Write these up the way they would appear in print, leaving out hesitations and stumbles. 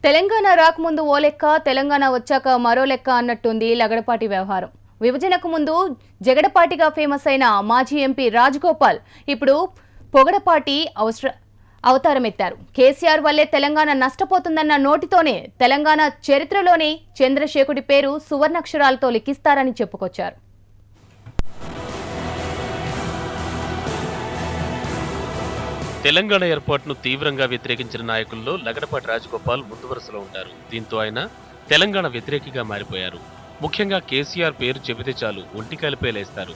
తెలంగాణ రాకముందు ఓ లెక్క, తెలంగాణ వచ్చాక మరో లెక్క అన్నట్టుంది లగడపాటి వ్యవహారం. విభజనకు ముందు జగడపాటిగా ఫేమస్ అయిన మాజీ ఎంపీ రాజగోపాల్ ఇప్పుడు పొగడపాటి అవతారమెత్తారు. కేసీఆర్ వల్లే తెలంగాణ నష్టపోతుందన్న నోటితోనే తెలంగాణ చరిత్రలోనే చంద్రశేఖరుడి పేరు సువర్ణాక్షరాలతో లిఖిస్తారని చెప్పుకొచ్చారు. తెలంగాణ ఏర్పాటును తీవ్రంగా వ్యతిరేకించిన నాయకుల్లో లగడపాటి రాజగోపాల్ ముందు వరుసలో ఉంటారు. దీంతో ఆయన తెలంగాణ వ్యతిరేకిగా మారిపోయారు. ముఖ్యంగా కేసీఆర్ పేరు చెబితే చాలు ఒంటికాలిపై లేస్తారు.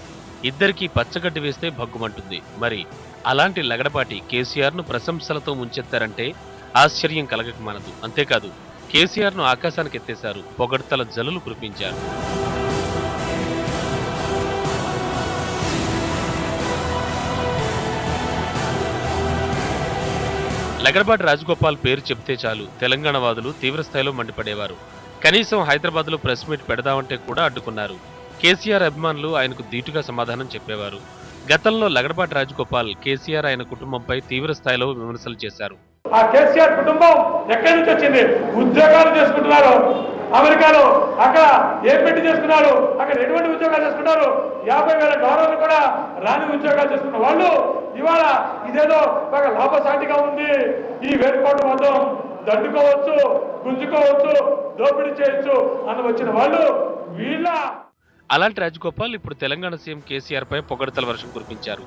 ఇద్దరికీ పచ్చగడ్డి వేస్తే భగ్గుమంటుంది. మరి అలాంటి లగడపాటి కేసీఆర్ను ప్రశంసలతో ముంచెత్తారంటే ఆశ్చర్యం కలగక మానదు. అంతేకాదు కేసీఆర్ను ఆకాశానికి ఎత్తేశారు. పొగడ్తల జల్లులు కురిపించారు. లగడపాటి రాజగోపాల్ పేరు చెబితే చాలు తెలంగాణ వాదులు తీవ్రస్థాయిలో మండిపడేవారు. కనీసం హైదరాబాద్లో ప్రెస్ మీట్ పెడదామంటే కూడా అడ్డుకున్నారు. కేసీఆర్ అభిమానులు ఆయనకు ధీటుగా సమాధానం చెప్పేవారు. గతంలో లగడపాటి రాజగోపాల్ కేసీఆర్ ఆయన కుటుంబంపై తీవ్ర స్థాయిలో విమర్శలు చేశారు. ఆ కేసీఆర్ కుటుంబం ఎక్కడి నుంచి వచ్చింది? ఉద్యోగాలు చేసుకుంటున్నారు అమెరికాలో, అక్కడ ఏం పెట్టి చేసుకున్నారు, అక్కడ ఎటువంటి ఉద్యోగాలు చేసుకున్నారు, $50,000 కూడా రాని ఉద్యోగాలు చేసుకున్న వాళ్ళు ఇవాళ ఇదేదో ఒక లాభసాటిగా ఉంది, ఈ వేరుకోవడం మొత్తం దండుకోవచ్చు, గుంజుకోవచ్చు, దోపిడీ చేయొచ్చు అని వచ్చిన వాళ్ళు వీళ్ళ. అలాంటి రాజగోపాల్ ఇప్పుడు తెలంగాణ సీఎం కేసీఆర్ పై పొగడతల వర్షం కురిపించారు.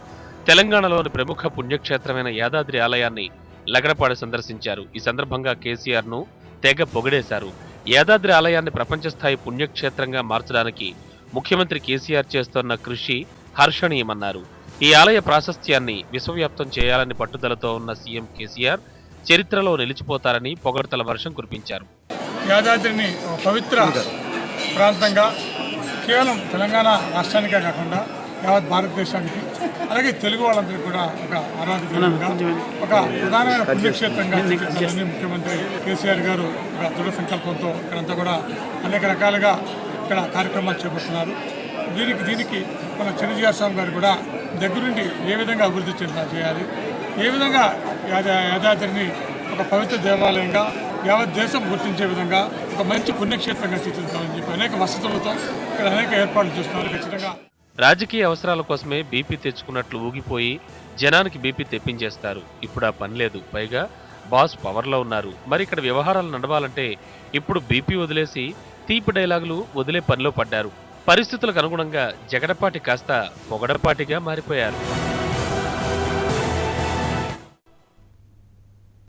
తెలంగాణలోని ప్రముఖ పుణ్యక్షేత్రమైన యాదాద్రి ఆలయాన్ని లగడపాటి సందర్శించారు. ఈ సందర్భంగా కేసీఆర్ ను తెగ పొగిడేశారు. యాదాద్రి ఆలయాన్ని ప్రపంచ స్థాయి పుణ్యక్షేత్రంగా మార్చడానికి ముఖ్యమంత్రి కేసీఆర్ చేస్తున్న కృషి హర్షణీయమన్నారు. ఈ ఆలయ ప్రాశస్త్యాన్ని విశ్వవ్యాప్తం చేయాలని పట్టుదలతో ఉన్న సీఎం కేసీఆర్ చరిత్రలో నిలిచిపోతారని పొగడ్తల వర్షం కురిపించారు. యాదాద్రిని పవిత్ర ప్రాంతంగా కేవలం తెలంగాణ రాష్ట్రానికే కాకుండా యావత్ భారతదేశానికి, అలాగే తెలుగు వాళ్ళందరికీ కూడా ఒక ఆరాధనగా, ఒక ప్రధానమైన పుణ్యక్షేత్రంగా తీర్చిదిద్దాలని ముఖ్యమంత్రి కేసీఆర్ గారు ఒక దృఢ సంకల్పంతో ఇక్కడంతా కూడా అనేక రకాలుగా ఇక్కడ కార్యక్రమాలు చేపడుతున్నారు. దీనికి మన చిరంజీవి స్వామి గారు కూడా దగ్గరుండి ఏ విధంగా అభివృద్ధి చేయాలి, ఏ విధంగా యాదాద్రిని ఒక పవిత్ర దేవాలయంగా యావత్ దేశం గుర్తించే విధంగా ఒక మంచి పుణ్యక్షేత్రంగా తీర్చిదిద్దామని చెప్పి అనేక వసతులతో ఇక్కడ అనేక ఏర్పాట్లు చేస్తున్నారు. ఖచ్చితంగా రాజకీయ అవసరాల కోసమే బీపీ తెచ్చుకున్నట్లు ఊగిపోయి జనానికి బీపీ తెప్పించేస్తారు. ఇప్పుడు ఆ పని లేదు. పైగా బాస్ పవర్లో ఉన్నారు. మరి ఇక్కడ వ్యవహారాలు నడవాలంటే ఇప్పుడు బీపీ వదిలేసి తీపి డైలాగులు వదిలే పనిలో పడ్డారు. పరిస్థితులకు అనుగుణంగా జగడపాటి కాస్త పొగడపాటిగా మారిపోయారు.